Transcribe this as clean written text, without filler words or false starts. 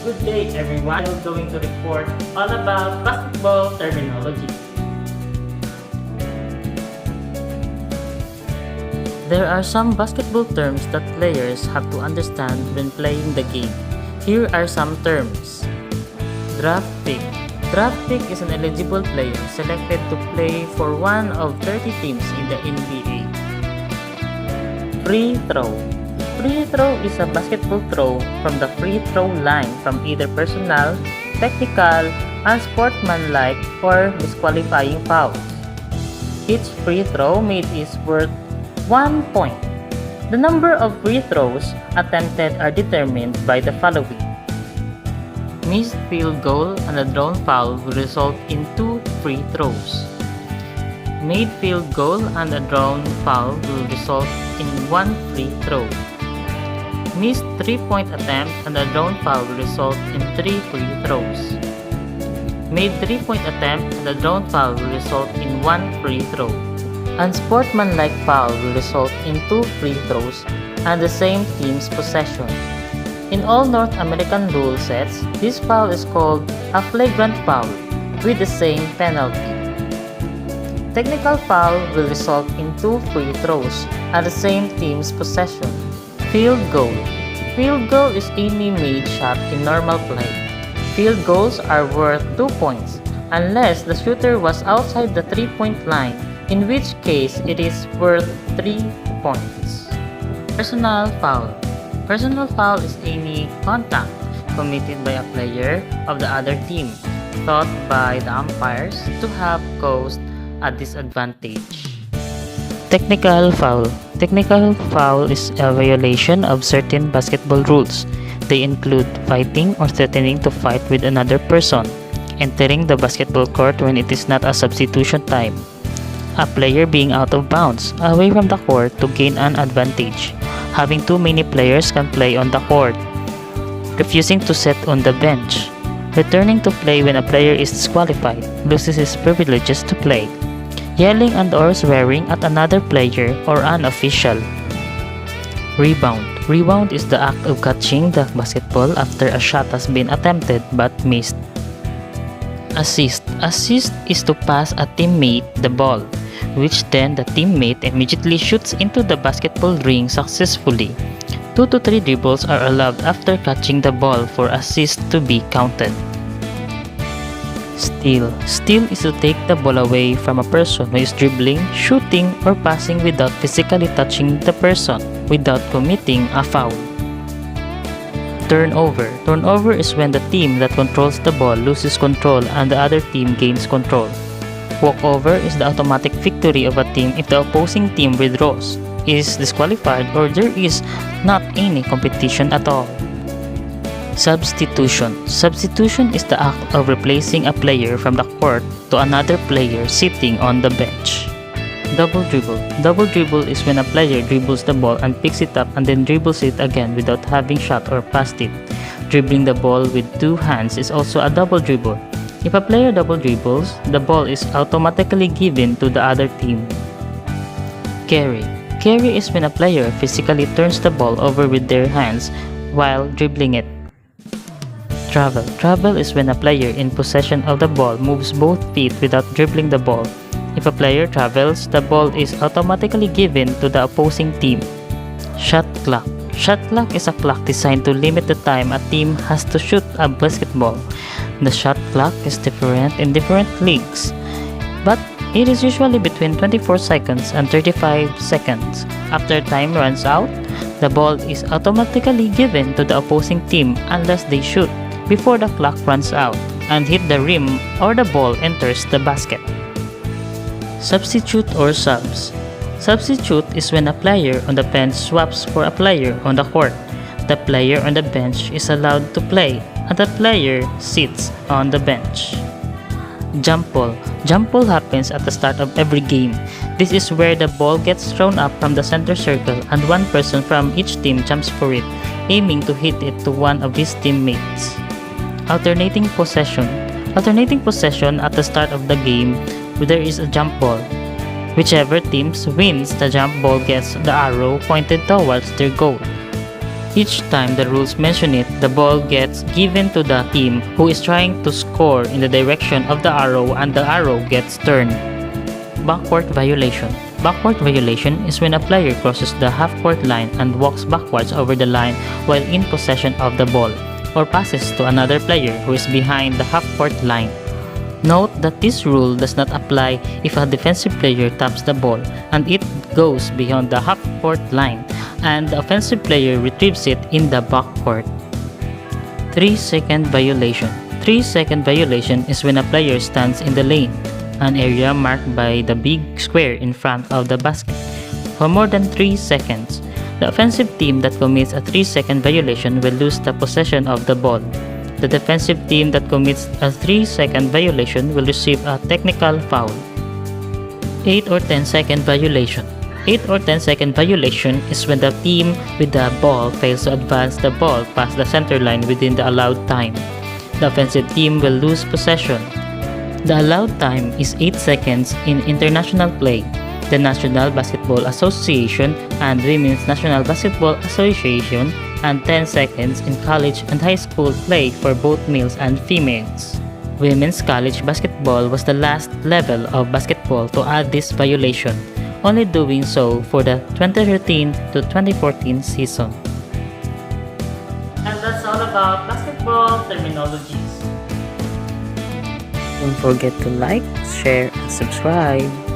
Good day everyone. I'm going to report all about basketball terminology. There are some basketball terms that players have to understand when playing the game. Here are some terms. Draft pick. Draft pick is an eligible player selected to play for one of 30 teams in the NBA. Free throw. Free throw is a basketball throw from the free throw line from either personal, technical, unsportsmanlike, or disqualifying fouls. Each free throw made is worth 1 point. The number of free throws attempted are determined by the following. Missed field goal and a drawn foul will result in 2 free throws. Made field goal and a drawn foul will result in 1 free throw. Missed 3-point attempt and a drawn foul will result in 3 free throws. Made 3-point attempt and a drawn foul will result in 1 free throw. Unsportsmanlike foul will result in 2 free throws and the same team's possession. In all North American rule sets, this foul is called a flagrant foul with the same penalty. Technical foul will result in 2 free throws and the same team's possession. Field goal. Field goal is any made shot in normal play. Field goals are worth 2 points unless the shooter was outside the 3-point line, in which case it is worth 3 points. Personal foul. Personal foul is any contact committed by a player of the other team thought by the umpires to have caused a disadvantage. Technical foul. Technical foul is a violation of certain basketball rules. They include fighting or threatening to fight with another person, entering the basketball court when it is not a substitution time, a player being out of bounds, away from the court to gain an advantage, having too many players can play on the court, refusing to sit on the bench, returning to play when a player is disqualified, loses his privileges to play, yelling and or swearing at another player or an official. Rebound. Rebound is the act of catching the basketball after a shot has been attempted but missed. Assist. Assist is to pass a teammate the ball, which then the teammate immediately shoots into the basketball ring successfully. 2 to 3 dribbles are allowed after catching the ball for assist to be counted. Steal. Steal is to take the ball away from a person who is dribbling, shooting, or passing without physically touching the person, without committing a foul. Turnover. Turnover is when the team that controls the ball loses control and the other team gains control. Walkover is the automatic victory of a team if the opposing team withdraws, is disqualified, or there is not any competition at all. Substitution. Substitution is the act of replacing a player from the court to another player sitting on the bench. Double dribble. Double dribble is when a player dribbles the ball and picks it up and then dribbles it again without having shot or passed it. Dribbling the ball with 2 hands is also a double dribble. If a player double dribbles, the ball is automatically given to the other team. Carry. Carry is when a player physically turns the ball over with their hands while dribbling it. Travel. Travel is when a player in possession of the ball moves both feet without dribbling the ball. If a player travels, the ball is automatically given to the opposing team. Shot clock. Shot clock is a clock designed to limit the time a team has to shoot a basketball. The shot clock is different in different leagues, but it is usually between 24 seconds and 35 seconds. After time runs out, the ball is automatically given to the opposing team unless they shoot before the clock runs out and hit the rim or the ball enters the basket. Substitute or subs. Substitute is when a player on the bench swaps for a player on the court. The player on the bench is allowed to play and the player sits on the bench. Jumpball. Jumpball happens at the start of every game. This is where the ball gets thrown up from the center circle and one person from each team jumps for it, aiming to hit it to one of his teammates. Alternating possession. Alternating possession at the start of the game where there is a jump ball. Whichever team wins the jump ball gets the arrow pointed towards their goal. Each time the rules mention it, the ball gets given to the team who is trying to score in the direction of the arrow and the arrow gets turned. Backward violation. Backward violation is when a player crosses the half-court line and walks backwards over the line while in possession of the ball, or passes to another player who is behind the half-court line. Note that this rule does not apply if a defensive player taps the ball and it goes beyond the half-court line and the offensive player retrieves it in the backcourt. 3-second violation. 3-second violation is when a player stands in the lane, an area marked by the big square in front of the basket, for more than 3 seconds. The offensive team that commits a 3-second violation will lose the possession of the ball. The defensive team that commits a 3-second violation will receive a technical foul. 8 or 10-second violation. 8 or 10-second violation is when the team with the ball fails to advance the ball past the center line within the allowed time. The offensive team will lose possession. The allowed time is 8 seconds in international play. The National Basketball Association and Women's National Basketball Association, and 10 seconds in college and high school play for both males and females. Women's college basketball was the last level of basketball to add this violation, only doing so for the 2013 to 2014 season. And that's all about basketball terminologies. Don't forget to like, share, and subscribe.